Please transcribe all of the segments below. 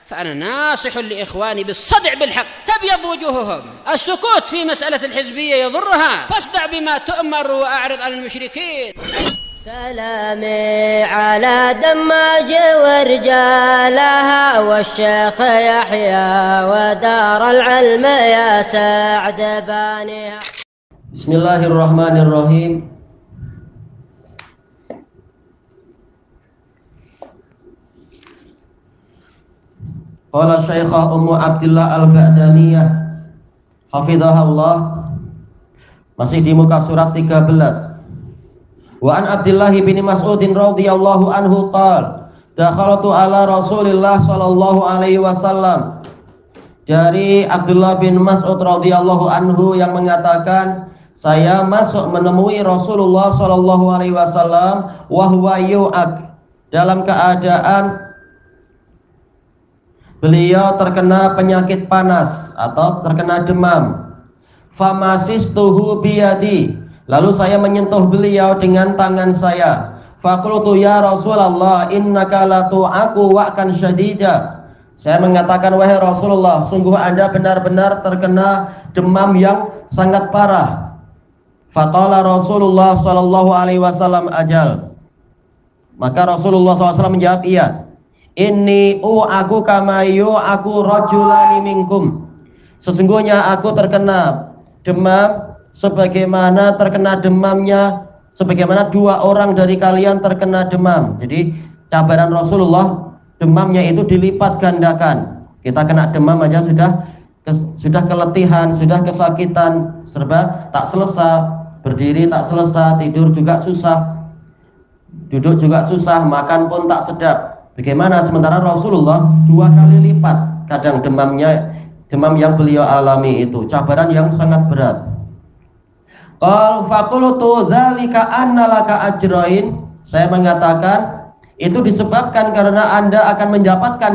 فأنا ناصح لإخواني بالصدع بالحق تبيض وجوههم. السكوت في مسألة الحزبية يضرها، فاصدع بما تؤمر وأعرض عن المشركين. سلامي على دماج ورجالها والشيخ يحيى ودار العلم يا سعد بانيها. بسم الله الرحمن الرحيم. Qala Syekhah Ummu Abdillah Al-Ba'daniyah hafizahullah, masih di muka surat 13. Wa an Abdillah bin Mas'udin radhiyallahu anhu qala dakhaltu ala Rasulillah sallallahu alaihi wasallam. Dari Abdullah bin Mas'ud radhiyallahu anhu yang mengatakan, saya masuk menemui Rasulullah sallallahu alaihi wasallam wa huwa yu'ak, dalam keadaan beliau terkena penyakit panas atau terkena demam. Famasistuhu biyadi, lalu saya menyentuh beliau dengan tangan saya. Faqultu ya Rasulullah innaka la tu'aku wa'kan syadida. Saya mengatakan, wahai Rasulullah, sungguh Anda benar-benar terkena demam yang sangat parah. Faqala Rasulullah sallallahu alaihi wasallam ajal. Maka Rasulullah SAW menjawab, iya. Inni aku kama aku rajulani minkum. Sesungguhnya aku terkena demam sebagaimana terkena demamnya, sebagaimana dua orang dari kalian terkena demam. Jadi cabaran Rasulullah, demamnya itu dilipat gandakan. Kita kena demam aja sudah keletihan, sudah kesakitan, serba tak selesai, berdiri tak selesai, tidur juga susah, duduk juga susah, makan pun tak sedap. Bagaimana sementara Rasulullah dua kali lipat kadang demam yang beliau alami itu, cabaran yang sangat berat. Qal faqultu dzalika anna laka ajrain. Saya mengatakan itu disebabkan karena Anda akan mendapatkan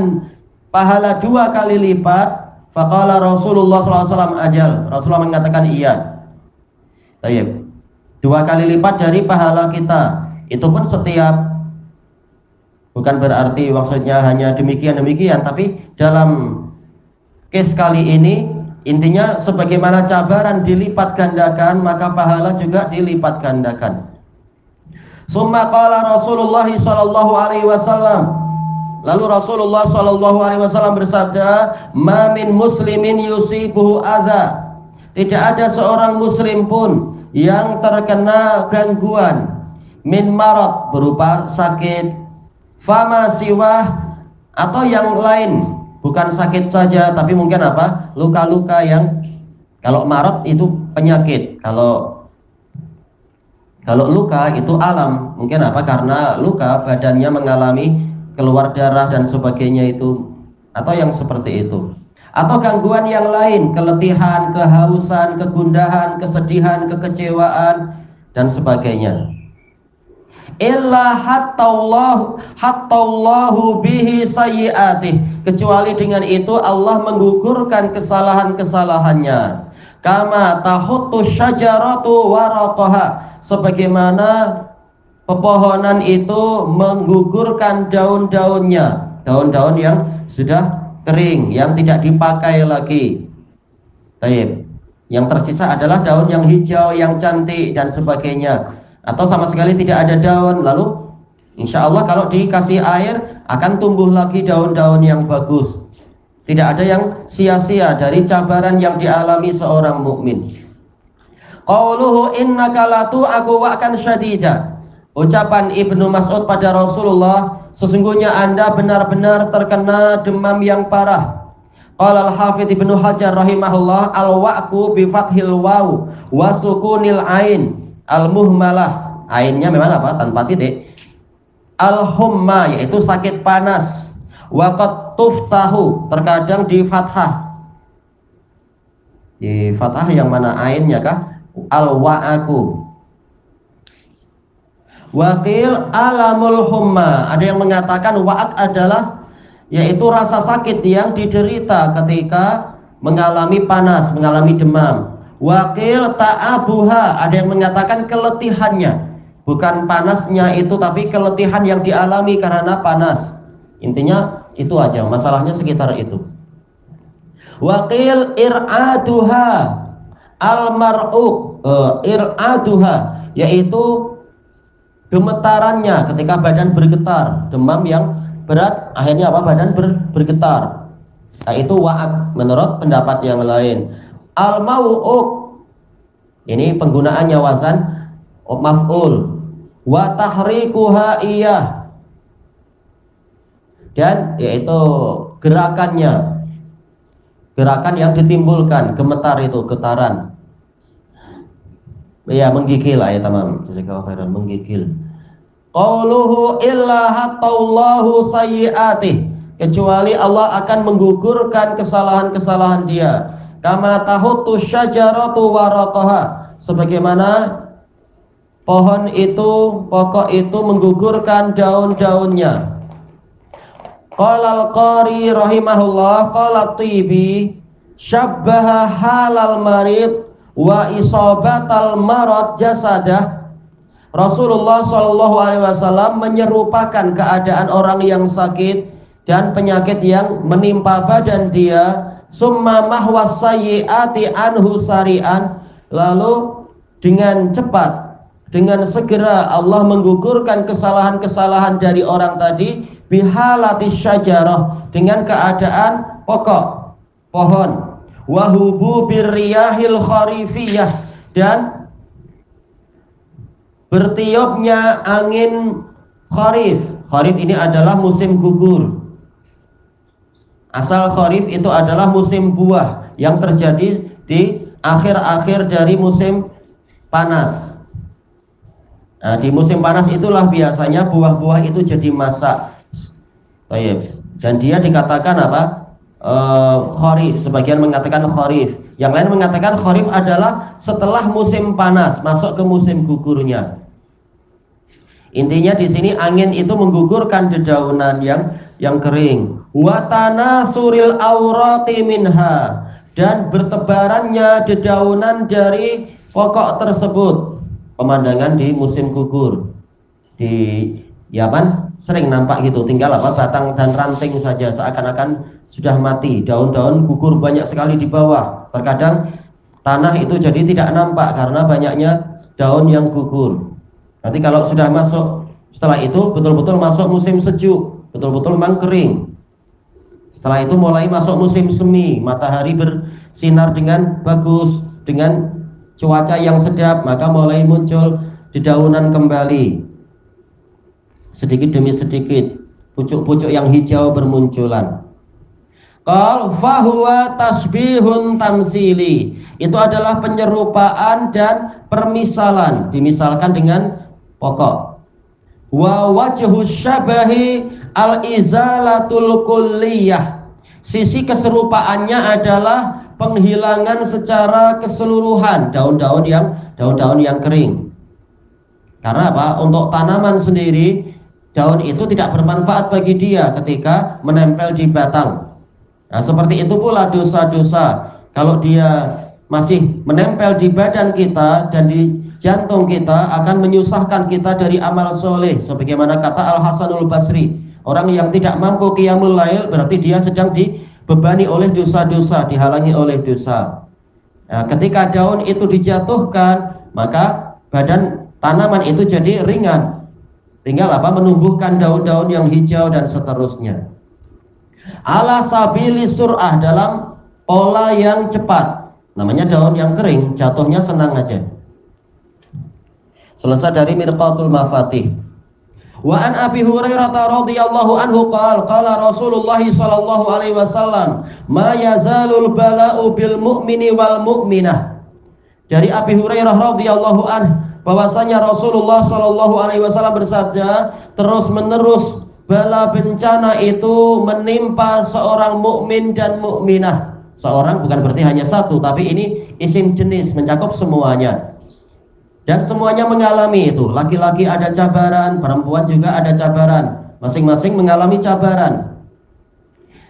pahala dua kali lipat. Faqala Rasulullah SAW ajal. Rasulullah mengatakan iya. Baik. Dua kali lipat dari pahala kita. Itu pun setiap, bukan berarti maksudnya hanya demikian, tapi dalam case kali ini intinya sebagaimana cabaran dilipat gandakan, maka pahala juga dilipat gandakan. Summa qala Rasulullah sallallahu alaihi wasallam. Lalu Rasulullah sallallahu alaihi wasallam bersabda, "Ma min muslimin yusibuhu adza." Tidak ada seorang muslim pun yang terkena gangguan min marad, berupa sakit, fama siwah, atau yang lain, bukan sakit saja tapi mungkin apa, luka-luka yang, kalau marad itu penyakit, kalau luka itu alam, mungkin apa, karena luka badannya mengalami keluar darah dan sebagainya itu, atau yang seperti itu, atau gangguan yang lain, keletihan, kehausan, kegundahan, kesedihan, kekecewaan dan sebagainya. Illa hattallahu bihi sayyi'atih, kecuali dengan itu Allah menggugurkan kesalahan-kesalahannya. Kama tahuttu syajaratu waraqaha, sebagaimana pepohonan itu menggugurkan daun-daunnya, daun-daun yang sudah kering, yang tidak dipakai lagi. Baik. Yang tersisa adalah daun yang hijau, yang cantik dan sebagainya. Atau sama sekali tidak ada daun, lalu insya Allah kalau dikasih air akan tumbuh lagi daun-daun yang bagus. Tidak ada yang sia-sia dari cabaran yang dialami seorang mukmin. Qauluhu innaka la tu'aku wa'kan syadida. Ucapan Ibnu Mas'ud pada Rasulullah, sesungguhnya Anda benar-benar terkena demam yang parah. Qala al-Hafidz Ibnu Hajar rahimahullah, al-wa'ku bi fathil waw wa sukunil ain. Al-muhmalah, ainnya memang apa? Tanpa titik. Al-humma, yaitu sakit panas. Waqad tuftahu, terkadang di fathah. Di fathah yang mana ainnya kah? Al-wa'aku. Waqil alamul humma, ada yang mengatakan wa'ak adalah yaitu rasa sakit yang diderita ketika mengalami panas, mengalami demam. Wakil ta'abuha, ada yang mengatakan keletihannya, bukan panasnya itu tapi keletihan yang dialami karena panas. Intinya Itu aja, masalahnya sekitar itu. Waqil ir'aduha al-mar'u, ir'aduha yaitu gemetarannya ketika badan bergetar, demam yang berat akhirnya apa? Badan bergetar. Nah, itu wa'ak menurut pendapat yang lain. Al-mau'uk ini penggunaannya wazan maf'ul. Wa tahrikuha iyah, dan yaitu gerakannya, gerakan yang ditimbulkan gemetar itu, getaran. Ya, menggigil ya, tamam. Jazakallahu khairan, menggigil. Qauluhu illa hatallahu sayyi'atih, kecuali Allah akan menggugurkan kesalahan-kesalahan dia. Kama tahuttu syajaratu waraqaha, sebagaimana pohon itu, pokok itu menggugurkan daun-daunnya. Qala al-Qari rahimahullah, qala Tibi syabbaha halal marid wa isabatal marad jasadah. Rasulullah sallallahu alaihi wasallam menyerupakan keadaan orang yang sakit dan penyakit yang menimpa badan dia. Summa mahwas sayyiati anhu sari'an, lalu dengan cepat, dengan segera Allah menggugurkan kesalahan-kesalahan dari orang tadi. Bihalati syajarah, dengan keadaan pokok pohon. Wahubu birriyahil kharifiyah, dan bertiupnya angin kharif. Kharif ini adalah musim gugur. Asal kharif itu adalah musim buah yang terjadi di akhir-akhir dari musim panas. Nah, di musim panas itulah biasanya buah-buah itu jadi masak. Dan dia dikatakan apa? Kharif. Sebagian mengatakan kharif, yang lain mengatakan kharif adalah setelah musim panas masuk ke musim gugurnya. Intinya di sini angin itu menggugurkan dedaunan yang kering. Wa tanasuril awraqi minha, dan bertebarannya dedaunan dari pokok tersebut. Pemandangan di musim gugur di Yaman sering nampak gitu, tinggal apa? Batang dan ranting saja, seakan-akan sudah mati. Daun-daun gugur banyak sekali di bawah. Terkadang tanah itu jadi tidak nampak karena banyaknya daun yang gugur. Nanti kalau sudah masuk, setelah itu betul-betul masuk musim sejuk, betul-betul memang kering. Setelah itu mulai masuk musim semi, matahari bersinar dengan bagus, dengan cuaca yang sedap, maka mulai muncul dedaunan kembali. Sedikit demi sedikit pucuk-pucuk yang hijau bermunculan. Qal fahuwa tasbihun tamsili, itu adalah penyerupaan dan permisalan, dimisalkan dengan pokok. Wa wajhu syabahi al-izalatul kulliyah, sisi keserupaannya adalah penghilangan secara keseluruhan daun-daun yang kering. Karena apa? Untuk tanaman sendiri, daun itu tidak bermanfaat bagi dia ketika menempel di batang. Nah, seperti itu pula dosa-dosa, kalau dia masih menempel di badan kita dan di jantung kita, akan menyusahkan kita dari amal soleh. Sebagaimana kata Al-Hasanul Basri, orang yang tidak mampu qiyamul lail berarti dia sedang dibebani oleh dosa-dosa, dihalangi oleh dosa. Nah, ketika daun itu dijatuhkan, maka badan tanaman itu jadi ringan. Tinggal apa? Menumbuhkan daun-daun yang hijau dan seterusnya. Ala sabili sur'ah, dalam pola yang cepat. Namanya daun yang kering, jatuhnya senang aja. Selesai dari Mirqatul Mafatih. Wa an Abi Hurairah radhiyallahu anhu qala Rasulullah sallallahu alaihi wasallam, ma yazalul bala'u bil mu'mini wal mu'minah. Dari Abi Hurairah radhiyallahu anhu, bahwasanya Rasulullah Shallallahu Alaihi Wasallam bersabda, terus menerus bala bencana itu menimpa seorang mukmin dan mukminah. Seorang bukan berarti hanya satu, tapi ini isim jenis, mencakup semuanya. Dan semuanya mengalami itu. Laki-laki ada cabaran, perempuan juga ada cabaran. Masing-masing mengalami cabaran.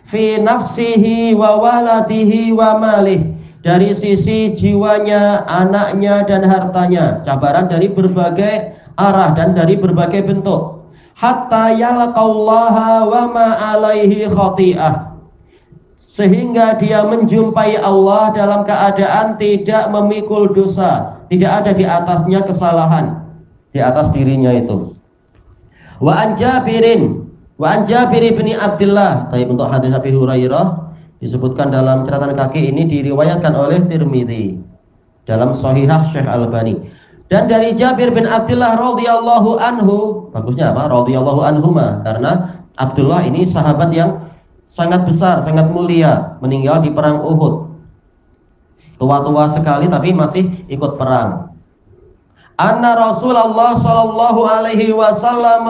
Fi nafsihi wa waladihi wa malih, dari sisi jiwanya, anaknya dan hartanya. Cabaran dari berbagai arah dan dari berbagai bentuk. hatta yalqallaha wa ma alaihi khati'ah, sehingga dia menjumpai Allah dalam keadaan tidak memikul dosa, tidak ada di atasnya kesalahan, di atas dirinya itu. Wa an Jabir bin Abdullah. Tapi untuk hadis Abi Hurairah disebutkan dalam catatan kaki ini diriwayatkan oleh Tirmidzi dalam Shahihah Syekh Albani. Dan dari Jabir bin Abdullah radhiyallahu anhu, bagusnya apa? Radhiyallahu anhuma, karena Abdullah ini sahabat yang sangat besar, sangat mulia, meninggal di perang Uhud. Tua-tua sekali tapi masih ikut perang. Anna Rasulullah sallallahu alaihi wasallam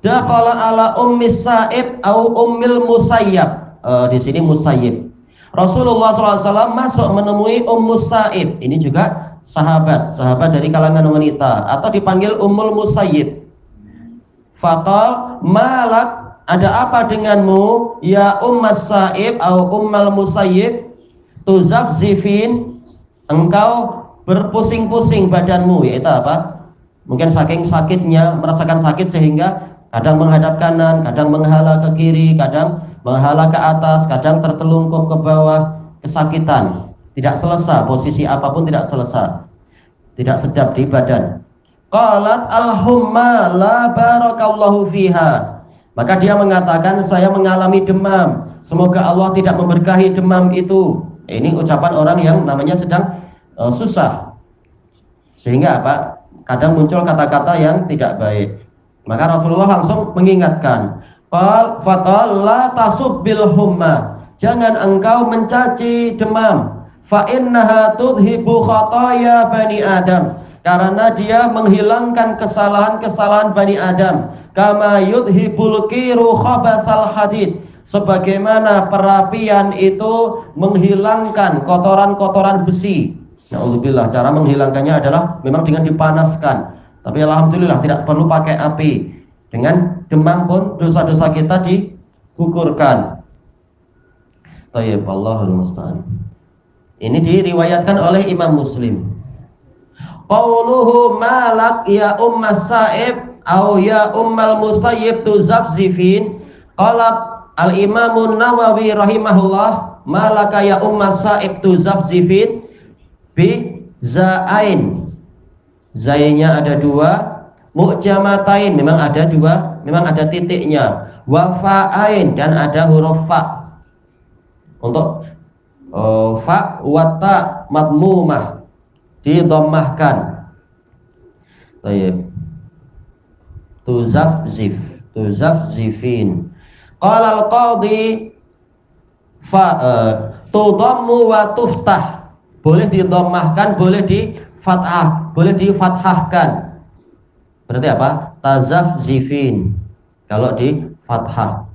dakhala ala ummi Sa'ib au ummil Musayyab. Di sini Musayyib. Rasulullah SAW masuk menemui Ummu Sa'ib. Ini juga sahabat dari kalangan wanita, atau dipanggil Ummul Musayyib. Faqal malak, ada apa denganmu ya Ummas Sa'ib au Ummal Musayyib, tuzafzifin, engkau berpusing-pusing badanmu, yaitu apa? Mungkin saking sakitnya, merasakan sakit sehingga kadang menghadap kanan, kadang menghala ke kiri, kadang menghala ke atas, kadang tertelungkup ke bawah, kesakitan, tidak selesa, posisi apapun tidak selesa, tidak sedap di badan. Qalat alhumma la barakallahu fiha, maka dia mengatakan saya mengalami demam, semoga Allah tidak memberkahi demam itu. Ini ucapan orang yang namanya sedang susah, sehingga apa? Kadang muncul kata-kata yang tidak baik. Maka Rasulullah langsung mengingatkan, faqal la tasubbil humma, jangan engkau mencaci demam, fa innaha tudhibu khataya bani Adam, karena dia menghilangkan kesalahan-kesalahan Bani Adam. Kama yudhibul kiru khabasal hadid, sebagaimana perapian itu menghilangkan kotoran-kotoran besi. Na'udzubillah, cara menghilangkannya adalah memang dengan dipanaskan. Tapi alhamdulillah tidak perlu pakai api. Dengan demam pun dosa-dosa kita digugurkan. Tayyib, Allahul musta'an. Ini diriwayatkan oleh Imam Muslim. Qauluhu malak ya Ummas Sa'ib au ya Ummal Musayyib tuzafzifin. Qala al-Imam Nawawi rahimahullah, malaka ya Ummas Sa'ib tuzafzifin bi za'ain. Zainya ada dua, mu'jamatain memang ada dua, memang ada titiknya, wa fa'ain dan ada huruf fa. Untuk fa wa ta madmumah didommahkan. Baik. Tuzafzifin. Qala al-qadhi fa tudammu wa tuftah. Boleh didommahkan, boleh di fathah, boleh difathahkan. Berarti apa? Tazafzifin kalau di fathah.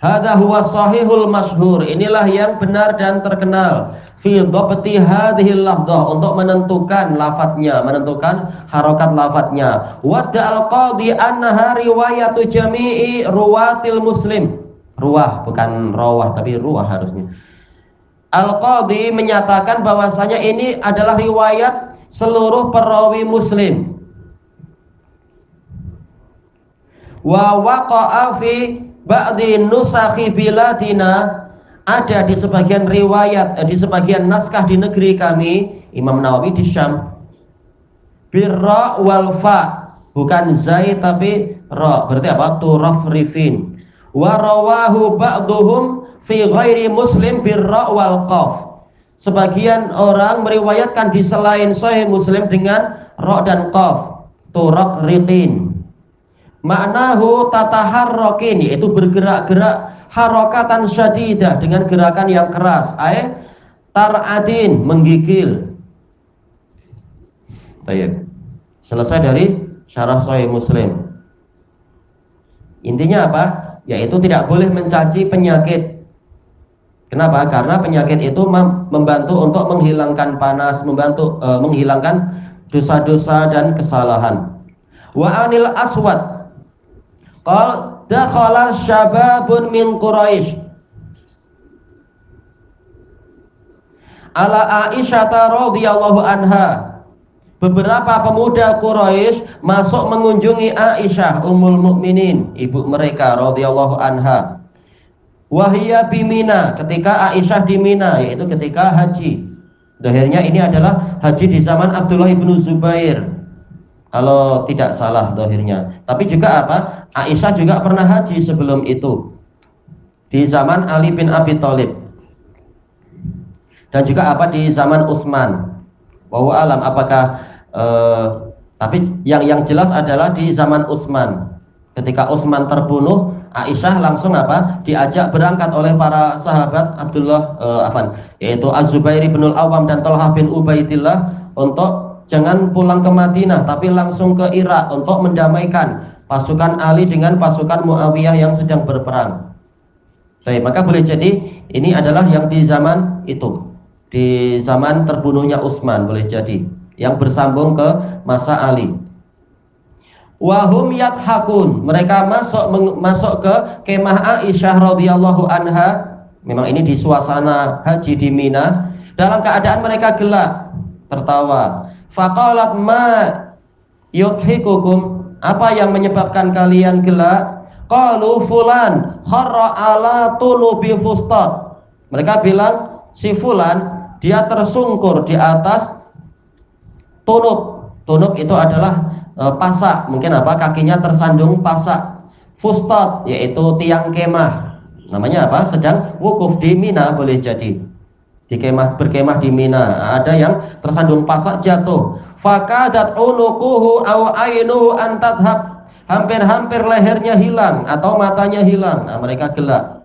Hadza huwa sahihul masyhur, inilah yang benar dan terkenal. Fi dhabti hadhil lafdhah, untuk menentukan lafadznya, menentukan harokat lafadznya. Wadda al-qadhi annaha riwayatu jami'i ruwatil muslim. Ruwah, bukan rawah tapi ruwah harusnya. Al-Qadhi menyatakan bahwasanya ini adalah riwayat seluruh perawi Muslim. Wa waqa'a fi ba'di nusakhi biladina, ada di sebagian riwayat, di sebagian naskah di negeri kami, Imam Nawawi di Syam, birra wal fa, bukan zai tapi ra, berarti apa? Turafrifin. Wa rawahu ba'duhum fi ghairi Muslim birra wal qaf. Sebagian orang meriwayatkan di selain Sahih Muslim dengan ra dan qaf, turaqriqin. Maknahu tataharrakin, yaitu bergerak-gerak, harakatan syadidah, dengan gerakan yang keras, ay tar'adin, menggigil. Baik. Selesai dari syarah Sahih Muslim. Intinya apa? Yaitu tidak boleh mencaci penyakit. Kenapa? Karena penyakit itu membantu untuk menghilangkan panas, membantu menghilangkan dosa-dosa dan kesalahan. Wa anil aswad qal dakhala syababun min Quraisy ala Aisyah radhiyallahu anha. beberapa pemuda Quraisy masuk mengunjungi Aisyah Ummul Mukminin, ibu mereka radhiyallahu anha. Wahia bimina, ketika Aisyah di Mina, yaitu ketika haji. Dohirnya ini adalah haji di zaman Abdullah ibnu Zubair, kalau tidak salah dohirnya. Tapi juga apa? Aisyah juga pernah haji sebelum itu, di zaman Ali bin Abi Thalib. Dan juga apa di zaman Utsman. Wallahu alam apakah tapi yang jelas adalah di zaman Utsman. Ketika Utsman terbunuh, Aisyah langsung apa? Diajak berangkat oleh para sahabat Abdullah yaitu Az-Zubair bin Al-Awwam dan Thalhah bin Ubaidillah untuk jangan pulang ke Madinah tapi langsung ke Irak untuk mendamaikan pasukan Ali dengan pasukan Muawiyah yang sedang berperang. Baik, maka boleh jadi ini adalah yang di zaman itu. Di zaman terbunuhnya Utsman boleh jadi yang bersambung ke masa Ali. Wahum yadhakun, mereka masuk ke kemah Aisyah radhiyallahu anha. Memang ini di suasana haji di Mina, dalam keadaan mereka gelak, tertawa. Faqalat ma yudhikukum, apa yang menyebabkan kalian gelak? Qalu fulan kharra ala tunubi fustat. Mereka bilang si fulan dia tersungkur di atas tunuk. Tunuk itu adalah pasak, mungkin apa? Kakinya tersandung pasak. Fustat yaitu tiang kemah. Namanya apa? Sedang wukuf di Mina boleh jadi. Di kemah, berkemah di Mina, ada yang tersandung pasak jatuh. Fakadat unuquhu aw ainuhu an tadhhab. Hampir-hampir lehernya hilang atau matanya hilang. Nah, mereka gelak.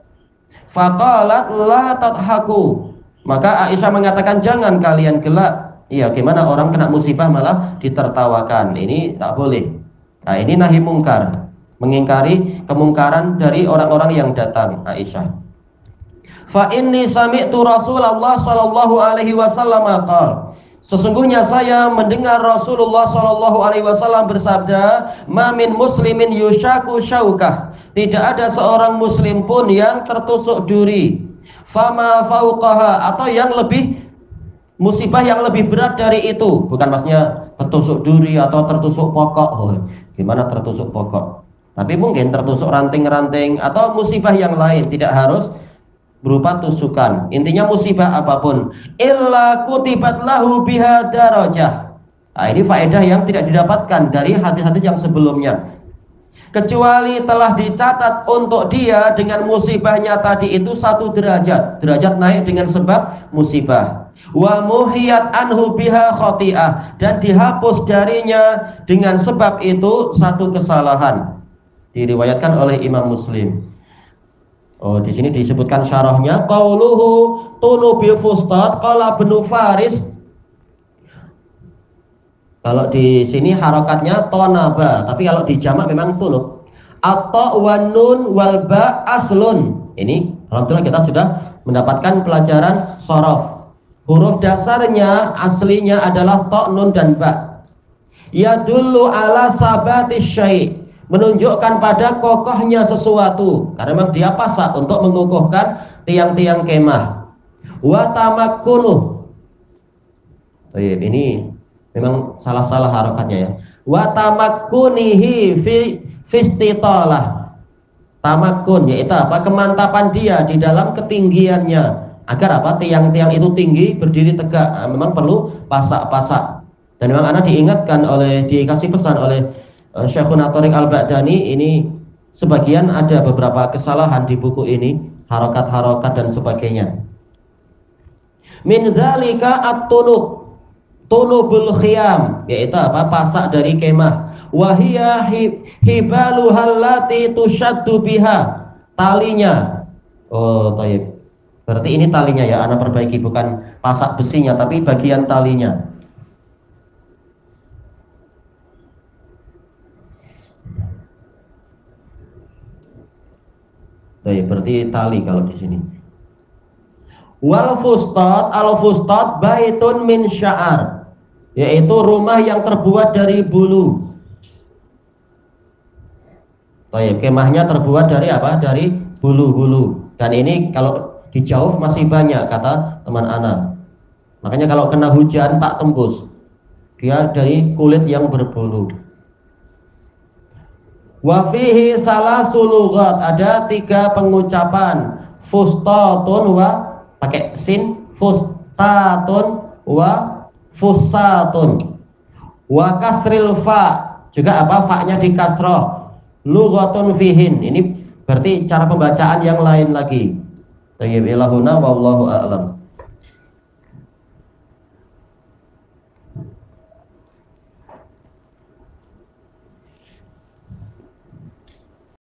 Faqalat la tadhaku. Maka Aisyah mengatakan jangan kalian gelak. Iya, gimana orang kena musibah malah ditertawakan. Ini tak boleh. Nah, ini nahi mungkar, mengingkari kemungkaran dari orang-orang yang datang. Aisyah. Fa inni sami'tu Rasulullah sallallahu alaihi wasallam qala. Sesungguhnya saya mendengar Rasulullah sallallahu alaihi wasallam bersabda, "Ma min muslimin yushaku syaukah." Tidak ada seorang muslim pun yang tertusuk duri. Fama fauqaha, atau yang lebih musibah yang lebih berat dari itu. Bukan maksudnya tertusuk duri atau tertusuk pokok. Oh, gimana tertusuk pokok? Tapi mungkin tertusuk ranting-ranting atau musibah yang lain, tidak harus berupa tusukan. Intinya musibah apapun, illa kutibat lahu biha darajah. Nah, ini faedah yang tidak didapatkan dari hadis-hadis yang sebelumnya. Kecuali telah dicatat untuk dia dengan musibahnya tadi itu 1 derajat. Derajat naik dengan sebab musibah. Wa muhiyat anhu biha khati'ah, dan dihapus darinya dengan sebab itu 1 kesalahan. Diriwayatkan oleh Imam Muslim. Oh, di sini disebutkan syarahnya qauluhu tunubi fustat qala Ibnu Faris. Kalau di sini harokatnya tonaba, tapi kalau di jamak memang tunub. Atau wanun walba aslun. Ini alhamdulillah kita sudah mendapatkan pelajaran shorof. Huruf dasarnya aslinya adalah ta, nun dan ba. Yadullu ala sabati syai', menunjukkan pada kokohnya sesuatu, karena memang dia pasak untuk mengukuhkan tiang-tiang kemah. Wa tamakkunu. Ini memang salah-salah harokatnya ya. Wa tamakkunihi fi istitalah. Tamakkun yaitu apa? Kemantapan dia di dalam ketinggiannya. Agar apa? Tiang-tiang itu tinggi, berdiri tegak. Nah, memang perlu pasak-pasak. Dan memang anak diingatkan dikasih pesan oleh Syekhuna Thariq Al-Ba'dani, ini sebagian ada beberapa kesalahan di buku ini, harokat-harokat dan sebagainya. Min dzalika at-tunub, tunubul khiyam, yaitu apa? Pasak dari kemah. Wahiyya hibaluhal lati tushaddu biha, talinya. Oh, thayyib. Berarti ini talinya ya, anak perbaiki, bukan pasak besinya tapi bagian talinya. Thayyib, berarti tali kalau di sini. Wal fustat, al fustat baitun min sya'ar, yaitu rumah yang terbuat dari bulu. Thayyib, kemahnya terbuat dari apa? Dari bulu-bulu. Dan ini kalau di Jauf masih banyak, kata teman Ana. Makanya kalau kena hujan tak tembus. dia dari kulit yang berbulu. Wa fihi salasul lughat, ada 3 pengucapan. Fustatun wa pakai sin, fustatun wa fusatun. Wa kasril fa, juga apa, fa-nya di kasroh. Lughatun fihin, ini berarti cara pembacaan yang lain lagi. Tayyib ilahuna wallahu a'lam.